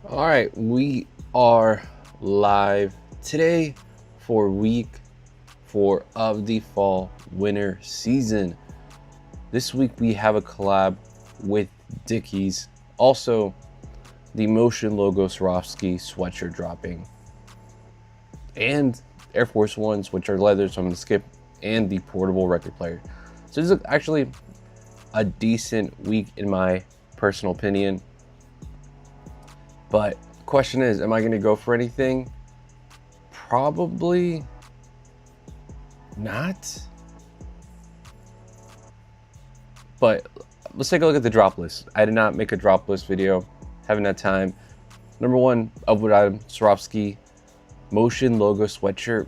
All right, we are live today for week 4 of the fall winter season. This week we have a collab with Dickies. Also, the Motion logo Swarovski sweatshirt dropping. And Air Force Ones, which are leather, so I'm going to skip, and the portable record player. So this is actually a decent week in my personal opinion. But the question is, am I going to go for anything? Probably not. But let's take a look at the drop list. I did not make a drop list video. Haven't had time. Number one, upward item, Swarovski Motion logo sweatshirt.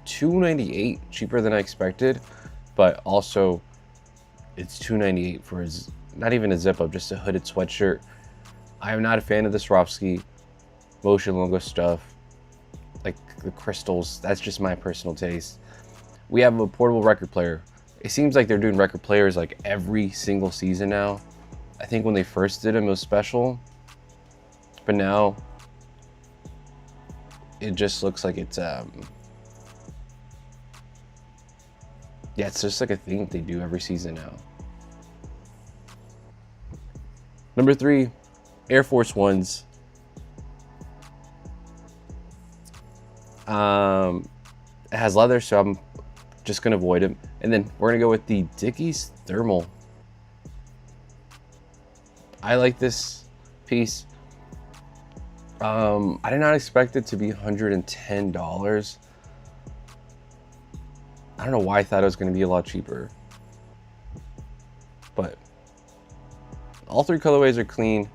$298, cheaper than I expected. But also, it's $298 for not even a zip up, just a hooded sweatshirt. I am not a fan of the Swarovski Motion logo stuff, like the crystals. That's just my personal taste. We have a portable record player. It seems like they're doing record players like every single season now. I think when they first did them, it was special, but now it just looks like it's yeah, it's just like a thing they do every season now. Number 3, Air Force Ones. It has leather, so I'm just gonna avoid it. And then we're gonna go with the Dickies Thermal. I like this piece. I did not expect it to be $110. I don't know why I thought it was gonna be a lot cheaper. But all 3 colorways are clean.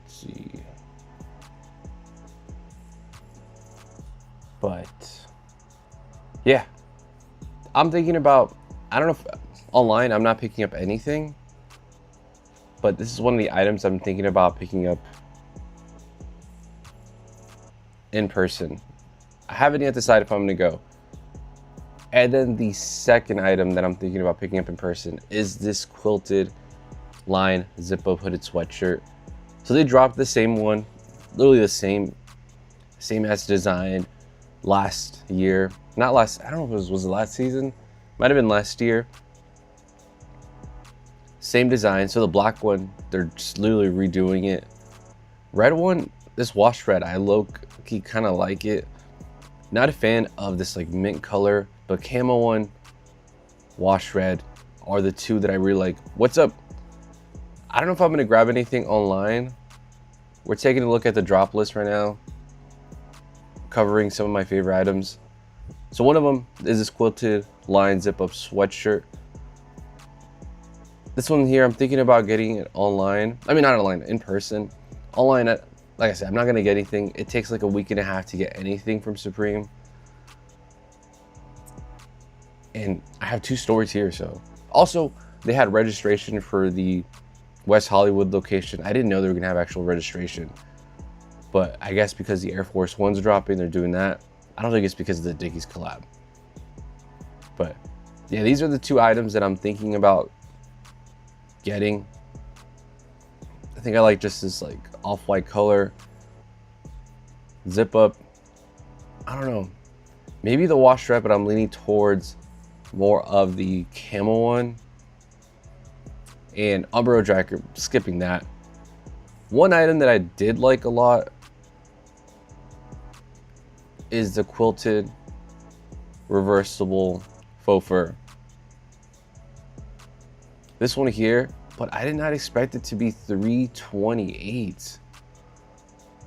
See, but yeah, I'm thinking about, I don't know if online I'm not picking up anything, but this is one of the items I'm thinking about picking up in person. I haven't yet decided if I'm gonna go. And then the second item that I'm thinking about picking up in person is this quilted line zip up hooded sweatshirt. So they dropped the same one, literally the same as design last year. Not last, I don't know if it was the last season. Might have been last year. Same design. So the black one, they're just literally redoing it. Red one, this wash red, I low-key kind of like it. Not a fan of this like mint color, but camo one, wash red are the two that I really like. What's up? I don't know if I'm gonna grab anything online. We're taking a look at the drop list right now, covering some of my favorite items. So one of them is this quilted line zip up sweatshirt. This one here, I'm thinking about getting it online. I mean, not online, in person. Online, like I said, I'm not gonna get anything. It takes like a week and a half to get anything from Supreme. And I have 2 stores here, so. Also, they had registration for the West Hollywood location. I didn't know they were gonna have actual registration, but I guess because the Air Force One's dropping, they're doing that. I don't think it's because of the Dickies collab. But yeah, these are the 2 items that I'm thinking about getting. I think I like just this like off-white color, zip up. I don't know, maybe the wash red, but I'm leaning towards more of the camo one. And Umbro jacket, skipping that. One item that I did like a lot is the quilted reversible faux fur. This one here, but I did not expect it to be $328.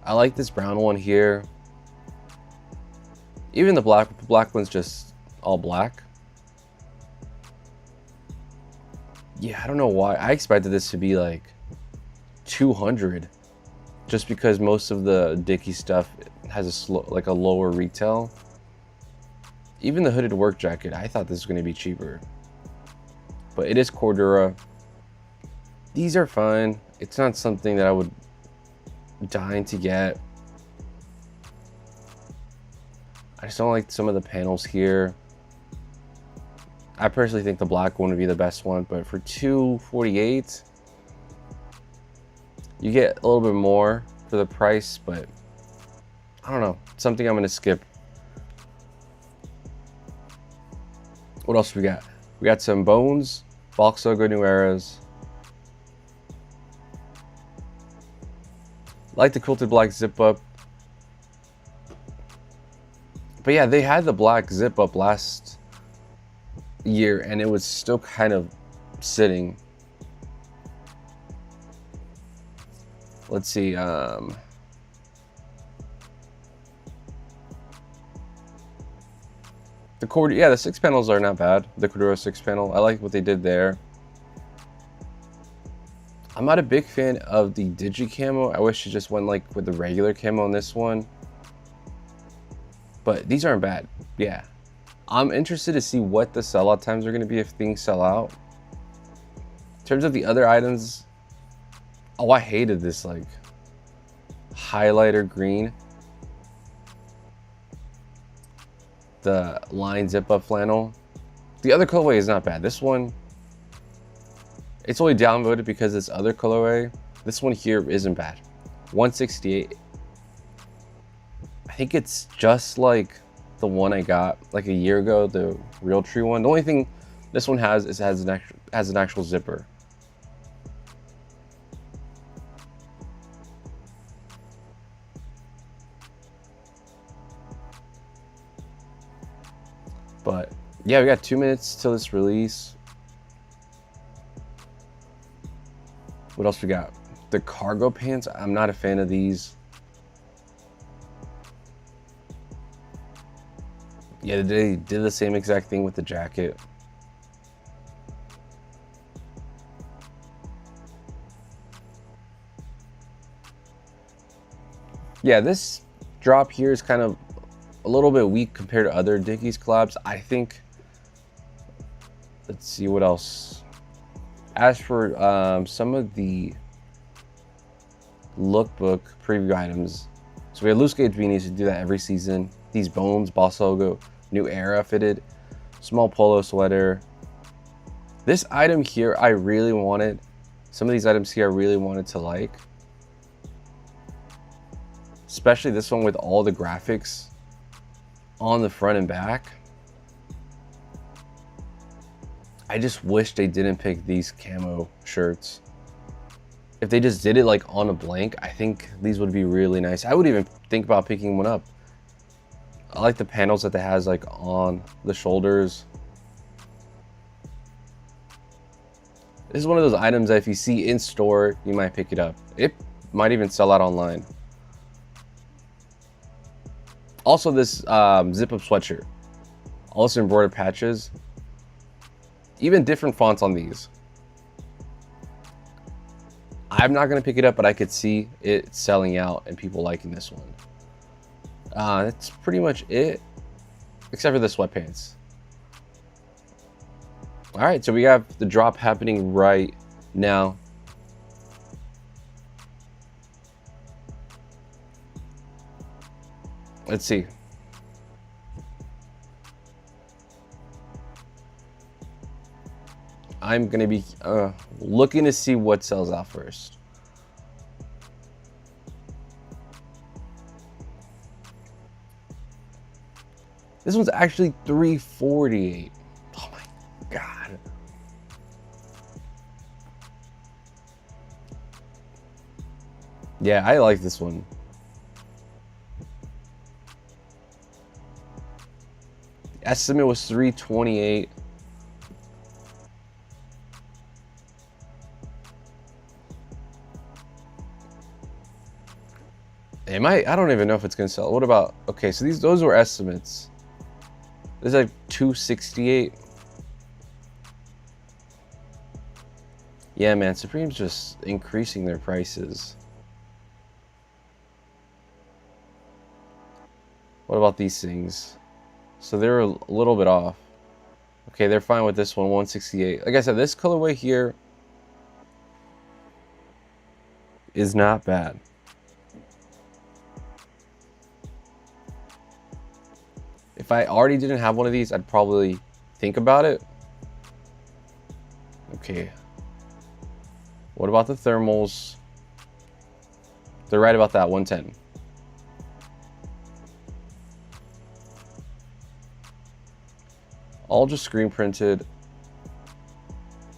I like this brown one here. Even the black one's just all black. Yeah, I don't know why. I expected this to be like $200, just because most of the Dickies stuff has a lower retail. Even the hooded work jacket, I thought this was going to be cheaper, but it is Cordura. These are fine. It's not something that I would dying to get. I just don't like some of the panels here. I personally think the black one would be the best one, but for $248, you get a little bit more for the price, but I don't know, something I'm gonna skip. What else we got? We got some Bones, Box Logo New Eras. Like the quilted black zip up. But yeah, they had the black zip up last year and it was still kind of sitting. Let's see. The cord, yeah, the 6 panels are not bad. The Cordura 6 panel, I like what they did there. I'm not a big fan of the digi camo. I wish it just went like with the regular camo on this one. But these aren't bad. Yeah. I'm interested to see what the sellout times are going to be if things sell out. In terms of the other items, oh, I hated this like highlighter green. The line zip up flannel. The other colorway is not bad. This one, it's only downvoted because this other colorway. This one here isn't bad. 168. I think it's just like the one I got like a year ago, the Real Tree one. The only thing this one has is it has an actual zipper. But yeah, we got 2 minutes till this release. What else we got? The cargo pants. I'm not a fan of these. Yeah, they did the same exact thing with the jacket. Yeah, this drop here is kind of a little bit weak compared to other Dickies collabs. I think, let's see what else. As for some of the lookbook preview items, so we have loose gauge beanies. We do that every season. These Bones, Boss Logo, New Era fitted, small polo sweater. This item here, I really wanted. Some of these items here I really wanted to like. Especially this one with all the graphics on the front and back. I just wish they didn't pick these camo shirts. If they just did it like on a blank, I think these would be really nice. I would even think about picking one up. I like the panels that it has like on the shoulders. This is one of those items that if you see in store, you might pick it up. It might even sell out online. Also this zip up sweatshirt, also embroidered patches, even different fonts on these. I'm not gonna pick it up, but I could see it selling out and people liking this one. That's pretty much it, except for the sweatpants. All right, so we have the drop happening right now. Let's see. I'm gonna be looking to see what sells out first. This one's actually $348. Oh my God. Yeah, I like this one. Estimate was $328. It might, I don't even know if it's gonna sell. What about, okay, so those were estimates. This is like $268. Yeah, man, Supreme's just increasing their prices. What about these things? So they're a little bit off. Okay, they're fine with this one, 168. Like I said, this colorway here is not bad. If I already didn't have one of these, I'd probably think about it. Okay. What about the thermals? They're right about that, 110. All just screen printed.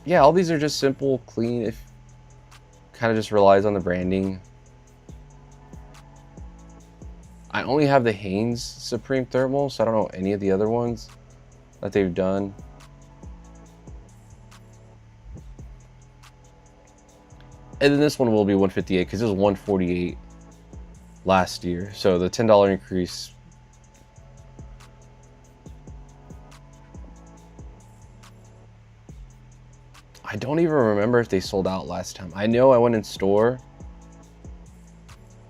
Yeah, all these are just simple, clean. If kind of just relies on the branding. I only have the Hanes Supreme Thermal, so I don't know any of the other ones that they've done. And then this one will be 158 because it was 148 last year. So the $10 increase. I don't even remember if they sold out last time. I know I went in store.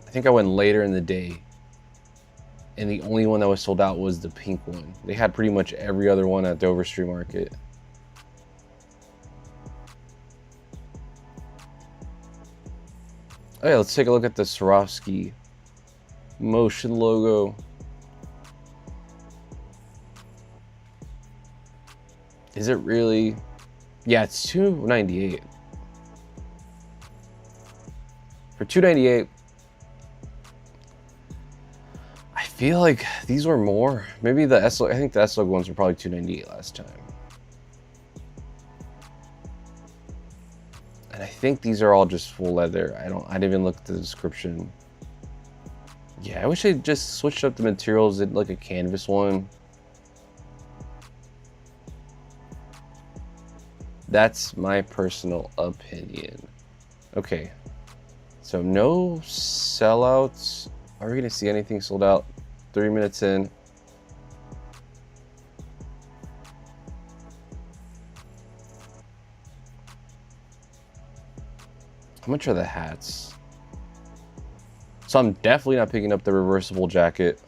I think I went later in the day. And the only one that was sold out was the pink one. They had pretty much every other one at the Overstreet Market. Oh yeah, let's take a look at the Swarovski Motion logo. Is it really? Yeah, it's $298. For $298, I feel like these were more. Maybe the S-Log, I think the S-Log ones were probably $298 last time. And I think these are all just full leather. I didn't even look at the description. Yeah, I wish they just switched up the materials, did like a canvas one. That's my personal opinion. Okay, so no sellouts. Are we gonna see anything sold out? 3 minutes in. How much are the hats? So I'm definitely not picking up the reversible jacket.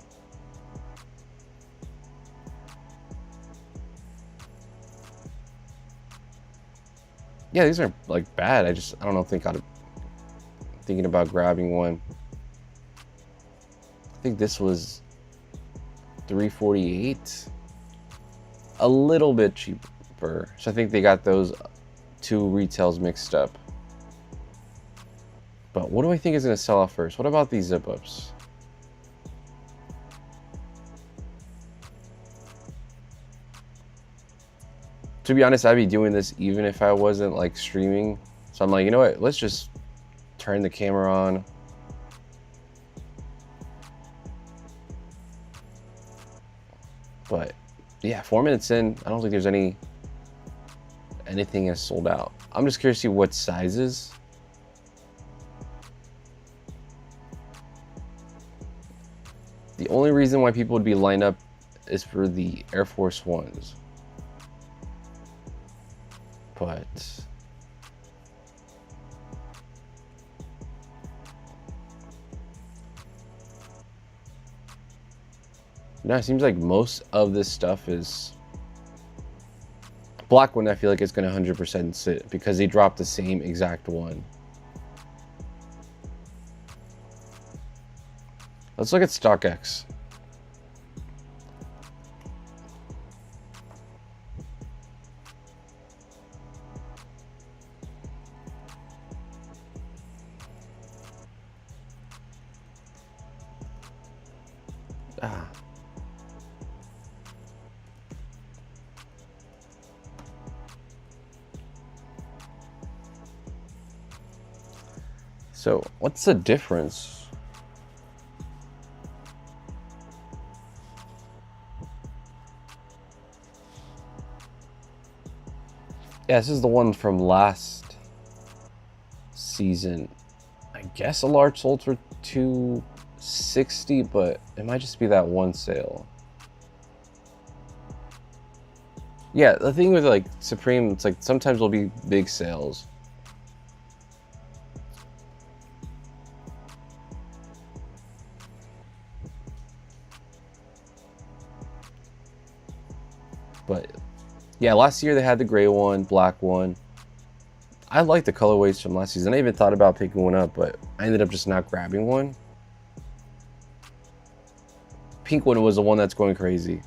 Yeah, these aren't like bad. I don't know, thinking about grabbing one. I think this was $348. A little bit cheaper. So I think they got those two retails mixed up. But what do I think is going to sell off first? What about these zip ups? To be honest, I'd be doing this even if I wasn't like streaming. So I'm like, you know what? Let's just turn the camera on. But yeah, 4 minutes in, I don't think there's anything is sold out. I'm just curious to see what sizes. The only reason why people would be lined up is for the Air Force Ones. But no, it seems like most of this stuff is black one. I feel like it's going to 100% sit because they dropped the same exact one. Let's look at StockX. So what's the difference? Yeah, this is the one from last season. I guess a large sold for $260, but it might just be that one sale. Yeah, the thing with like Supreme, it's like sometimes there'll be big sales. But yeah, last year they had the gray one, black one. I like the colorways from last season. I even thought about picking one up, but I ended up just not grabbing one. Pink one was the one that's going crazy.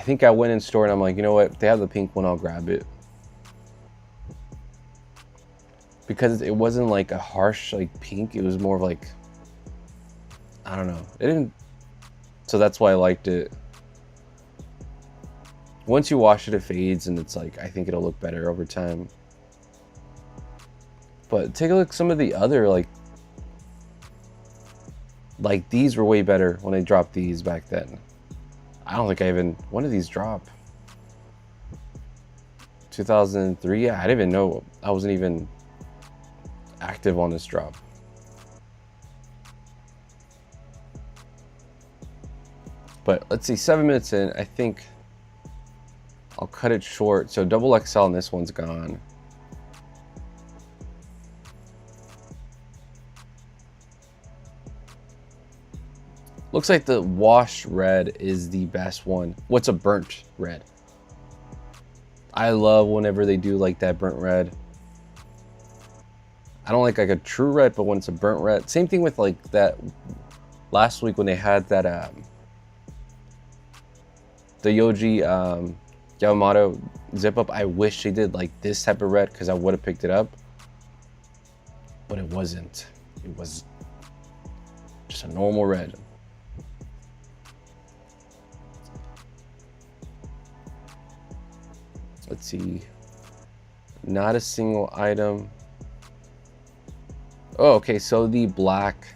think I went in store and I'm like, you know what? If they have the pink one, I'll grab it. Because it wasn't like a harsh like pink. It was more of like, I don't know. It didn't. So that's why I liked it. Once you wash it, it fades, and it's like, I think it'll look better over time. But take a look at some of the other, like these were way better when I dropped these back then. I don't think I even, when did these drop? 2003? Yeah, I didn't even know. I wasn't even active on this drop. But let's see, 7 minutes in, I think I'll cut it short. So double XL and this one's gone. Looks like the washed red is the best one. What's a burnt red? I love whenever they do like that burnt red. I don't like a true red, but when it's a burnt red. Same thing with like that last week when they had that the Yoji Yamamoto zip up. I wish they did like this type of red because I would have picked it up. But it wasn't. It was just a normal red. Let's see. Not a single item. Oh, okay. So the black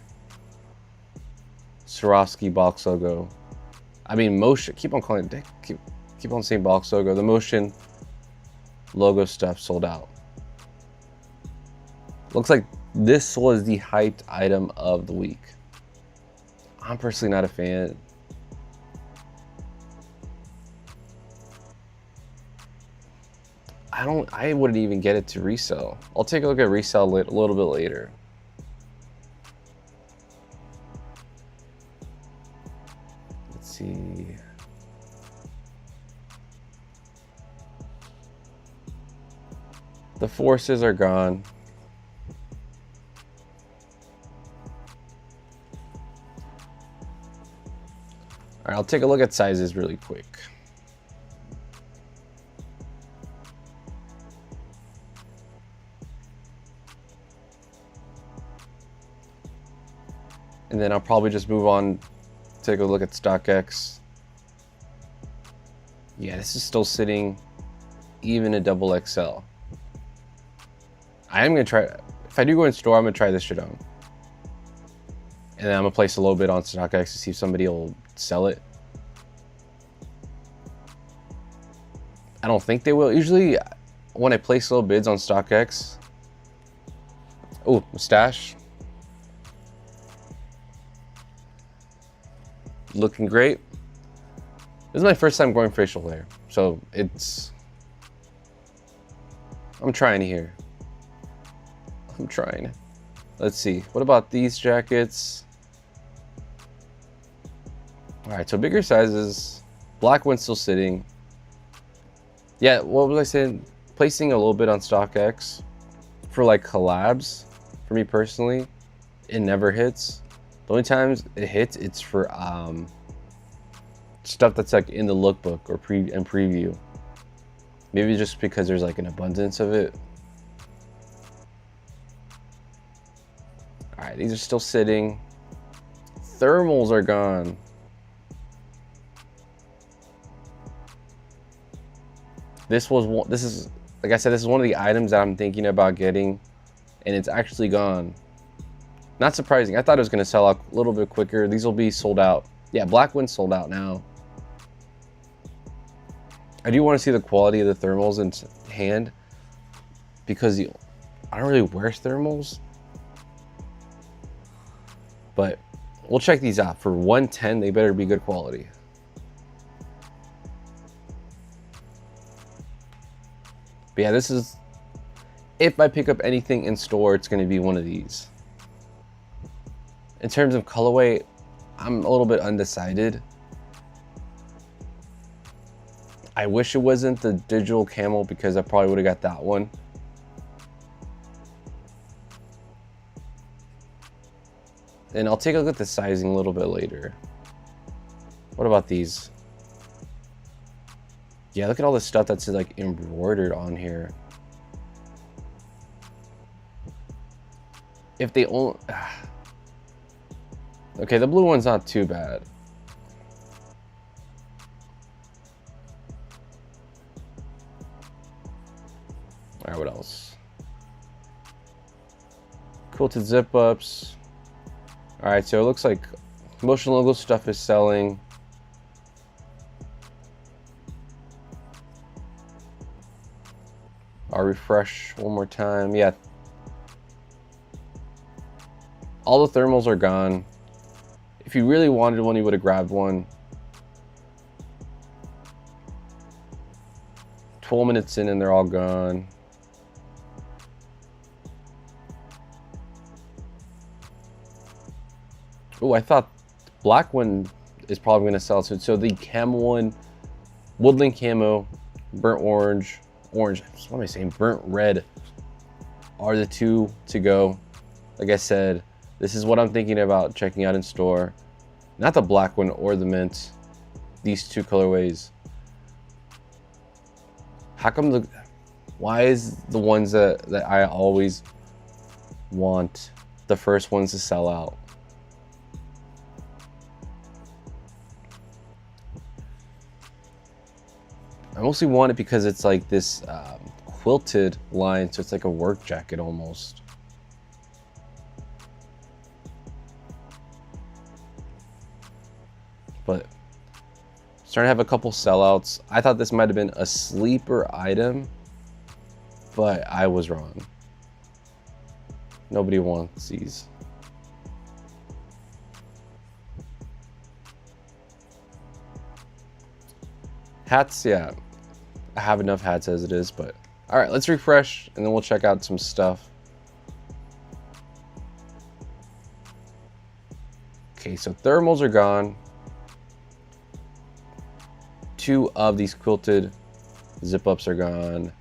Swarovski box logo. I mean, motion. Keep on calling it. Keep on saying box logo. The motion logo stuff sold out. Looks like this was the hyped item of the week. I'm personally not a fan. I wouldn't even get it to resell. I'll take a look at resell a little bit later. Let's see. The forces are gone. All right, I'll take a look at sizes really quick. And then I'll probably just move on, take a look at StockX. Yeah, this is still sitting even a double XL. I am gonna try, if I do go in store, I'm gonna try this shit on. And then I'm gonna place a little bit on StockX to see if somebody will sell it. I don't think they will. Usually when I place little bids on StockX, oh, mustache. Looking great. This is my first time growing facial hair, so I'm trying here. I'm trying. Let's see. What about these jackets? All right, so bigger sizes. Black one's still sitting. Yeah, what was I saying? Placing a little bit on StockX for like collabs. For me personally, it never hits. The only times it hits, it's for stuff that's like in the lookbook or preview. Maybe just because there's like an abundance of it. All right, these are still sitting. Thermals are gone. This is like I said, this is one of the items that I'm thinking about getting, and it's actually gone. Not surprising. I thought it was going to sell out a little bit quicker. These will be sold out. Yeah, black one's sold out now. I do want to see the quality of the thermals in hand because I don't really wear thermals. But we'll check these out. For 110, they better be good quality. But yeah, this is, if I pick up anything in store, it's going to be one of these. In terms of colorway, I'm a little bit undecided. I wish it wasn't the digital camel because I probably would have got that one. And I'll take a look at the sizing a little bit later. What about these? Yeah, look at all the stuff that's like embroidered on here. If they only... Okay, the blue one's not too bad. All right, what else? Quilted zip ups. All right, so it looks like Motion Logo stuff is selling. I'll refresh one more time. Yeah. All the thermals are gone. If you really wanted one, you would have grabbed one. 12 minutes in and they're all gone. Oh, I thought the black one is probably going to sell soon. So the camo one, woodland camo, burnt orange, what am I saying? Burnt red are the two to go. Like I said, this is what I'm thinking about checking out in store. Not the black one or the mint. These two colorways. How come why is the ones that I always want the first ones to sell out? I mostly want it because it's like this quilted line, so it's like a work jacket almost. But starting to have a couple sellouts. I thought this might have been a sleeper item, but I was wrong. Nobody wants these. Hats, yeah. I have enough hats as it is, but all right, let's refresh and then we'll check out some stuff. Okay, so thermals are gone. Two of these quilted zip ups are gone.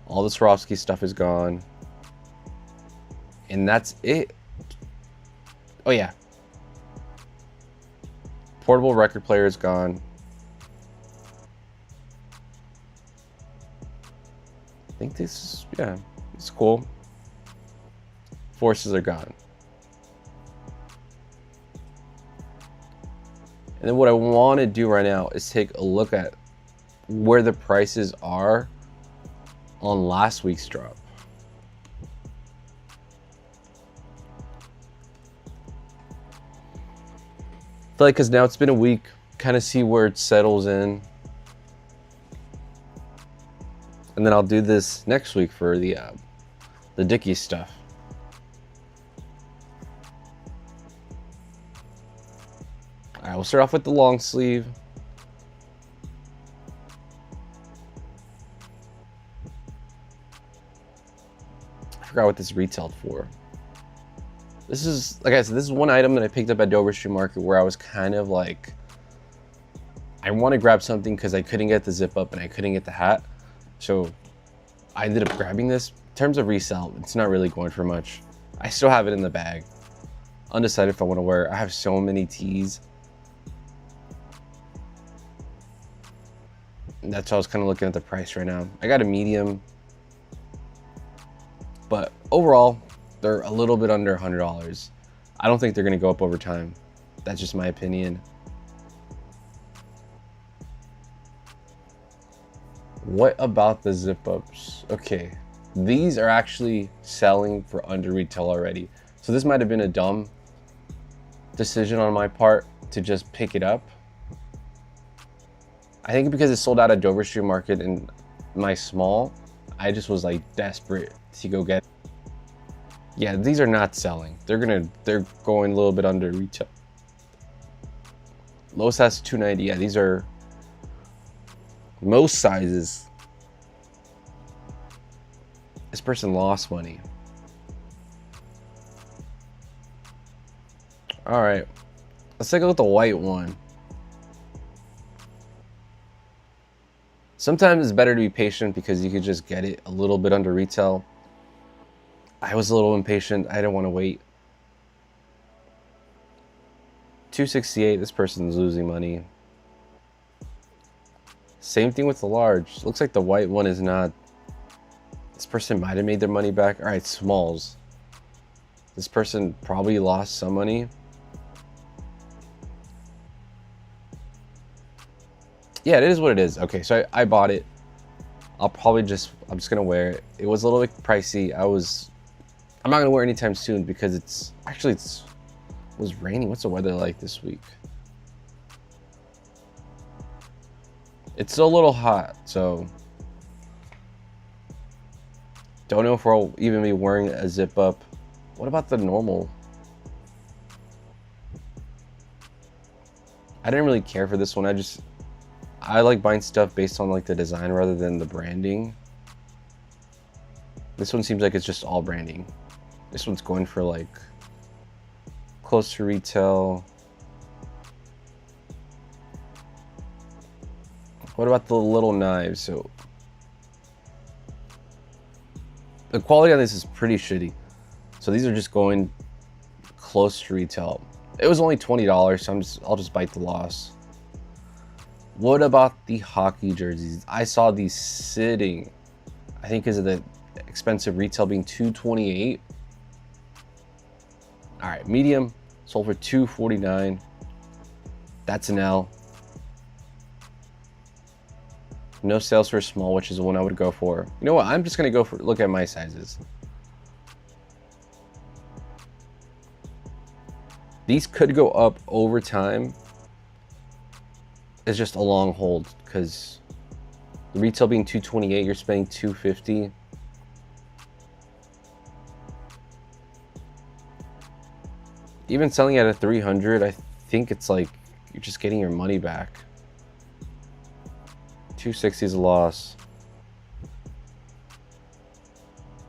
All the Swarovski stuff is gone. And that's it. Oh yeah. Portable record player is gone. I think this is, yeah, it's cool. Forces are gone. And then what I want to do right now is take a look at where the prices are on last week's drop. I feel like because now it's been a week, kind of see where it settles in. And then I'll do this next week for the Dickies stuff. All right, we'll start off with the long sleeve. I forgot what this retailed for. This is, like I said, this is one item that I picked up at Dover Street Market where I was kind of like, I want to grab something because I couldn't get the zip up and I couldn't get the hat. So I ended up grabbing this. In terms of resale, it's not really going for much. I still have it in the bag. Undecided if I want to wear it. I have so many tees. And that's why I was kind of looking at the price right now. I got a medium. But overall, they're a little bit under $100. I don't think they're going to go up over time. That's just my opinion. What about the zip ups? Okay, these are actually selling for under retail already. So this might have been a dumb decision on my part to just pick it up. I think because it sold out at Dover Street Market in my small, I just was like desperate to go get it. Yeah, these are not selling. They're going a little bit under retail. Lowest has 290. Yeah, these are most sizes. This person lost money. All right, let's take a look at the white one. Sometimes it's better to be patient because you could just get it a little bit under retail. I was a little impatient. I didn't want to wait. 268. This person's losing money. Same thing with the large. Looks like the white one is not. This person might have made their money back. All right, smalls. This person probably lost some money. Yeah, it is what it is. Okay, so I bought it. I'm just gonna wear it. It was a little bit pricey. I'm not gonna wear it anytime soon because it was raining. What's the weather like this week? It's still a little hot, so don't know if I'll even be wearing a zip up. What about the normal? I didn't really care for this one. I like buying stuff based on like the design rather than the branding. This one seems like it's just all branding. This one's going for like close to retail. What about the little knives? So the quality on this is pretty shitty. So these are just going close to retail. It was only $20, so I'll just bite the loss. What about the hockey jerseys? I saw these sitting, I think because of the expensive retail being $228. All right, medium sold for $249. That's an L. No sales for small, which is the one I would go for. You know what? I'm just gonna look at my sizes. These could go up over time. It's just a long hold because the retail being $228, you're spending $250. Even selling at a $300, I think it's like you're just getting your money back. $260 is a loss.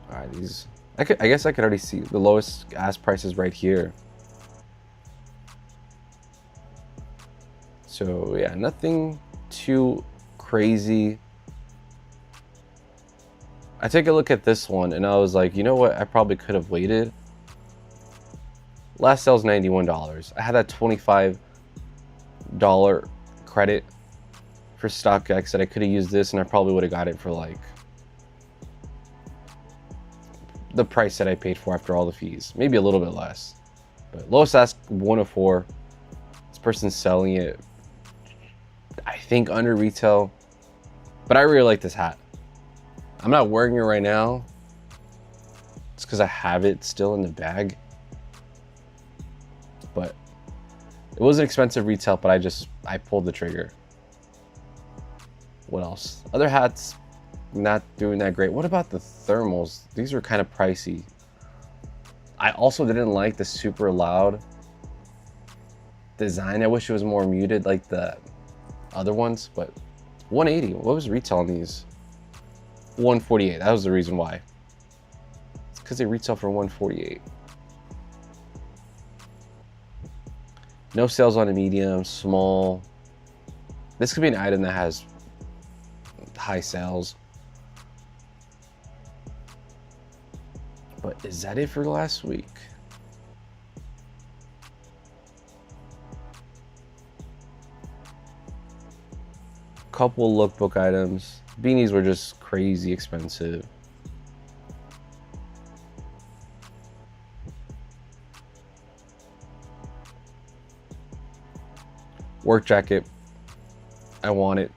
All right, these I guess I could already see the lowest gas prices right here. So yeah, nothing too crazy. I take a look at this one and I was like, you know what? I probably could have waited. Last sale's $91. I had that $25 credit for StockX that I could have used this and I probably would have got it for like the price that I paid for after all the fees. Maybe a little bit less. But lowest ask 104. This person's selling it, I think, under retail. But I really like this hat. I'm not wearing it right now. It's because I have it still in the bag. But it was an expensive retail, but I pulled the trigger. What else? Other hats, not doing that great. What about the thermals? These are kind of pricey. I also didn't like the super loud design. I wish it was more muted like the other ones, but 180. What was retail on these? 148. That was the reason why. It's because they retail for 148. No sales on a medium, small. This could be an item that has high sales. But is that it for last week? Couple lookbook items. Beanies were just crazy expensive. Work jacket. I want it.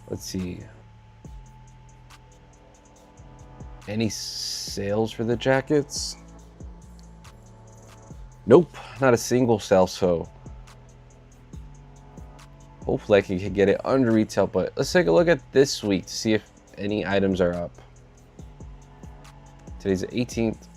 Let's see. Any sales for the jackets? Nope, not a single sale, so hopefully I can get it under retail, but let's take a look at this week to see if any items are up. Today's the 18th.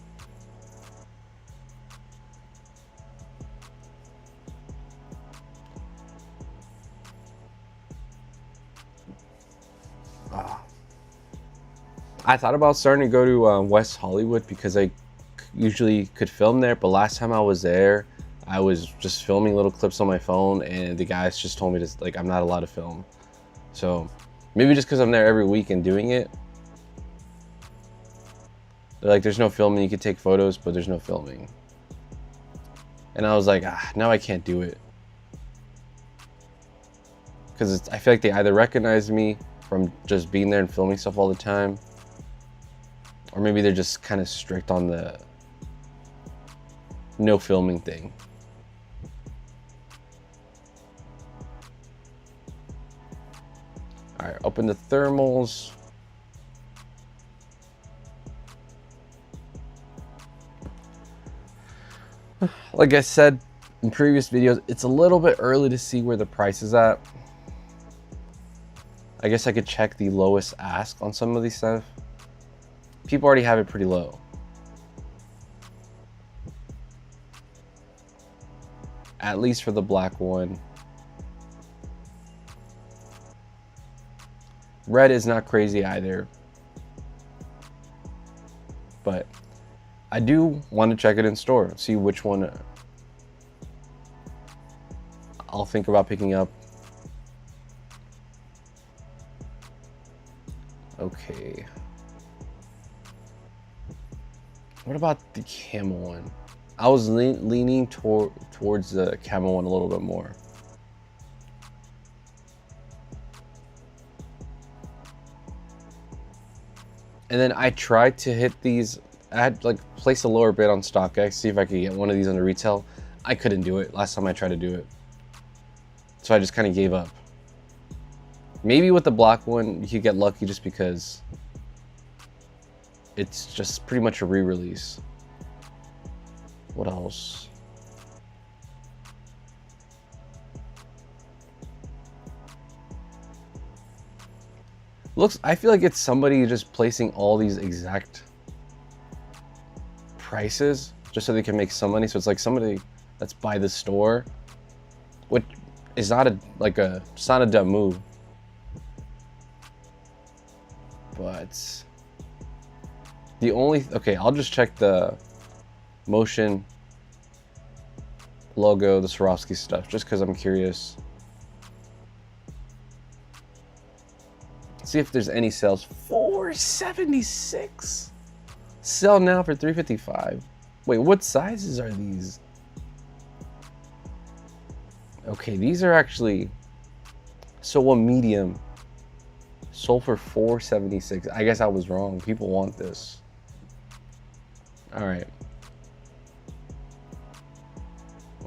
I thought about starting to go to West Hollywood because I usually could film there, but last time I was there, I was just filming little clips on my phone and the guys just told me to, like, I'm not allowed to film. So maybe just because I'm there every week and doing it, they're like, there's no filming, you can take photos, but there's no filming. And I was like, now I can't do it. Because I feel like they either recognize me from just being there and filming stuff all the time, or maybe they're just kind of strict on the no filming thing. All right, open the thermals. Like I said in previous videos, it's a little bit early to see where the price is at. I guess I could check the lowest ask on some of these stuff. People already have it pretty low. At least for the black one. Red is not crazy either. But I do want to check it in store, see which one I'll think about picking up. Okay. What about the camo one? I was leaning towards the camo one a little bit more. And then I tried to hit these. I had like placed a lower bid on StockX, see if I could get one of these under retail. I couldn't do it last time I tried to do it. So I just kind of gave up. Maybe with the black one, you could get lucky just because it's just pretty much a re-release. What else? I feel like it's somebody just placing all these exact prices just so they can make some money. So it's like somebody that's by the store, which is not it's not a dumb move. But the only, okay, I'll just check the Motion logo, the Swarovski stuff, just because I'm curious. See if there's any sales. $476. Sell now for $355. Wait, what sizes are these? Okay, these are actually, so one medium sold for $476. I guess I was wrong. People want this. All right.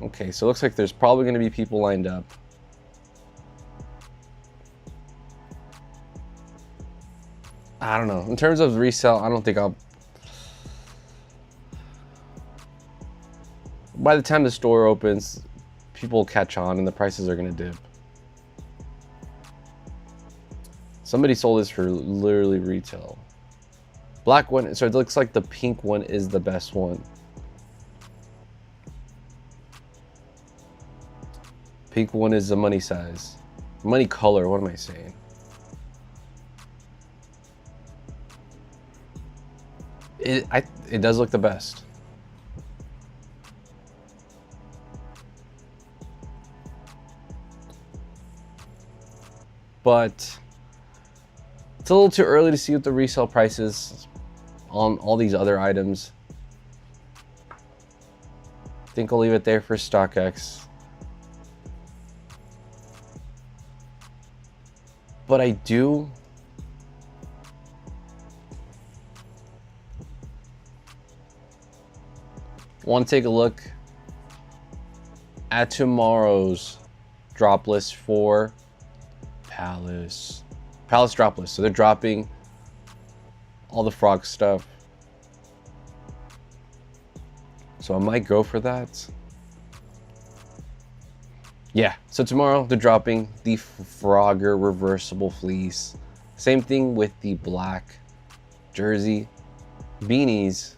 Okay, so it looks like there's probably going to be people lined up. I don't know. In terms of resale, I don't think I'll... By the time the store opens, people will catch on and the prices are going to dip. Somebody sold this for literally retail. Black one, so it looks like the pink one is the best one. Pink one is the money size. Money color, what am I saying? It does look the best. But it's a little too early to see what the resale price is on all these other items. I think I'll leave it there for StockX. But I do want to take a look at tomorrow's drop list for Palace drop list. So they're dropping all the frog stuff. So I might go for that. Yeah, so tomorrow they're dropping the Frogger reversible fleece. Same thing with the black jersey. Beanies.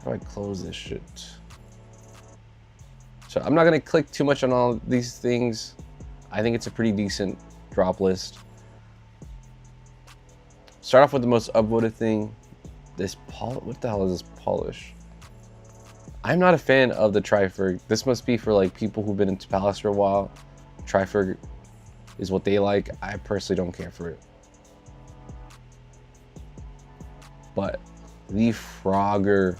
How do I close this shit? So I'm not gonna click too much on all these things. I think it's a pretty decent drop list. Start off with the most upvoted thing. This what the hell is this polish? I'm not a fan of the Trifer. This must be for like people who've been into Palace for a while. Trifer is what they like. I personally don't care for it. But the Frogger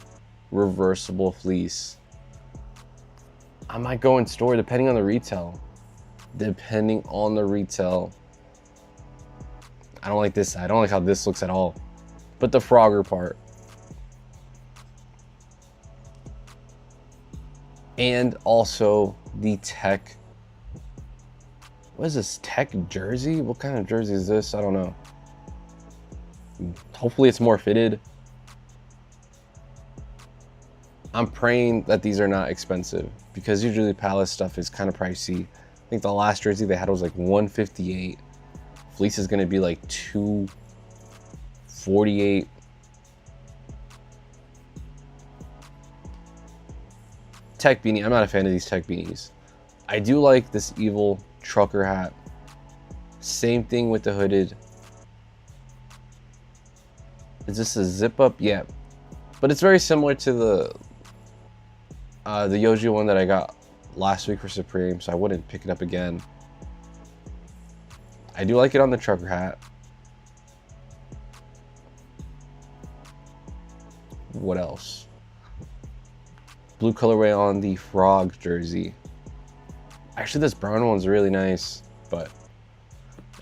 reversible fleece. I might go in store depending on the retail. Depending on the retail. I don't like this. I don't like how this looks at all. But the Frogger part. And also the Tech. What is this? Tech jersey? What kind of jersey is this? I don't know. Hopefully it's more fitted. I'm praying that these are not expensive because usually Palace stuff is kind of pricey. I think the last jersey they had was like $158. Fleece is going to be like $248. Tech beanie. I'm not a fan of these Tech beanies. I do like this evil trucker hat. Same thing with the hooded. Is this a zip up? Yeah. But it's very similar to the Yoji one that I got last week for Supreme, so I wouldn't pick it up again. I do like it on the trucker hat. What else? Blue colorway on the Frog jersey. Actually, this brown one's really nice, but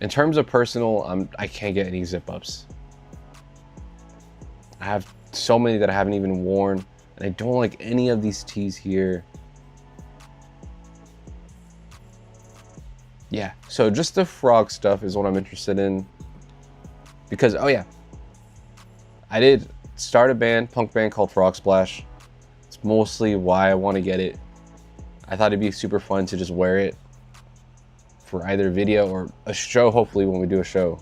in terms of personal, I can't get any zip ups. I have so many that I haven't even worn, and I don't like any of these tees here. Yeah, so just the Frog stuff is what I'm interested in. Because, oh yeah, I did start a band, punk band called Frog Splash. It's mostly why I want to get it. I thought it'd be super fun to just wear it for either video or a show, hopefully when we do a show.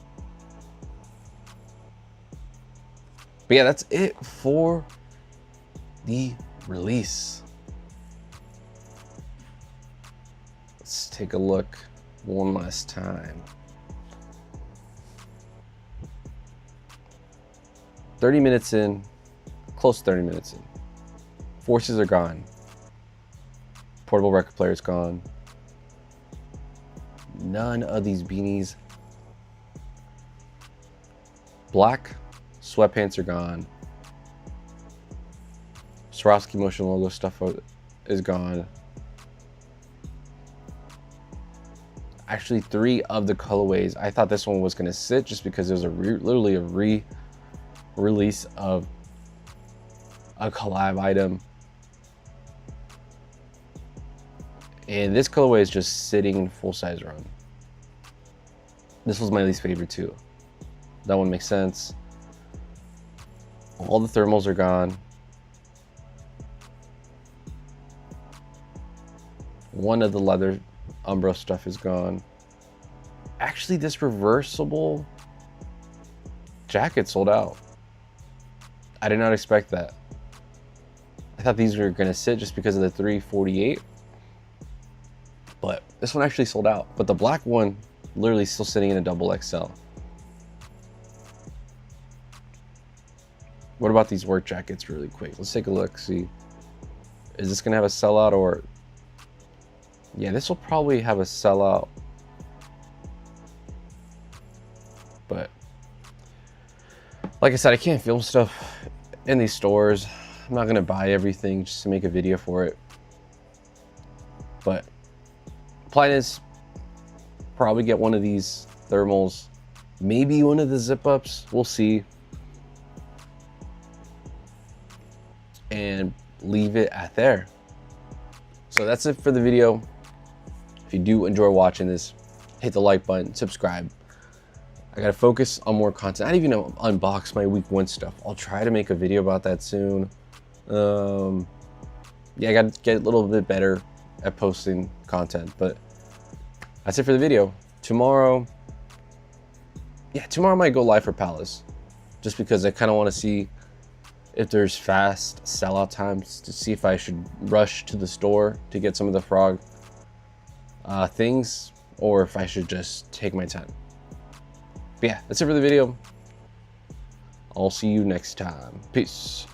But yeah, that's it for the release. Let's take a look one last time. 30 minutes in, close to 30 minutes in. Forces are gone. Portable record player is gone. None of these beanies. Black sweatpants are gone. Swarovski Motion logo stuff is gone. Actually, 3 of the colorways. I thought this one was going to sit just because it was literally a re-release of a collab item. And this colorway is just sitting in full size run. This was my least favorite too. That one makes sense. All the thermals are gone. One of the leather Umbro stuff is gone. Actually, this reversible jacket sold out. I did not expect that. I thought these were gonna sit just because of the 348. But this one actually sold out. But the black one, literally still sitting in a double XL. What about these work jackets really quick? Let's take a look, see. Is this gonna have a sellout or? Yeah, this will probably have a sellout. But like I said, I can't film stuff in these stores. I'm not gonna buy everything just to make a video for it. But plan is probably get one of these thermals, maybe one of the zip ups, we'll see, and leave it at there. So that's it for the video. If you do enjoy watching this, hit the like button, subscribe. I gotta focus on more content. I didn't even unbox my week 1 stuff. I'll try to make a video about that soon. Yeah, I gotta get a little bit better at posting content, but that's it for the video. Tomorrow I might go live for Palace, just because I kind of want to see if there's fast sellout times, to see if I should rush to the store to get some of the Frog things, or if I should just take my time. But yeah, that's it for the video. I'll see you next time. Peace.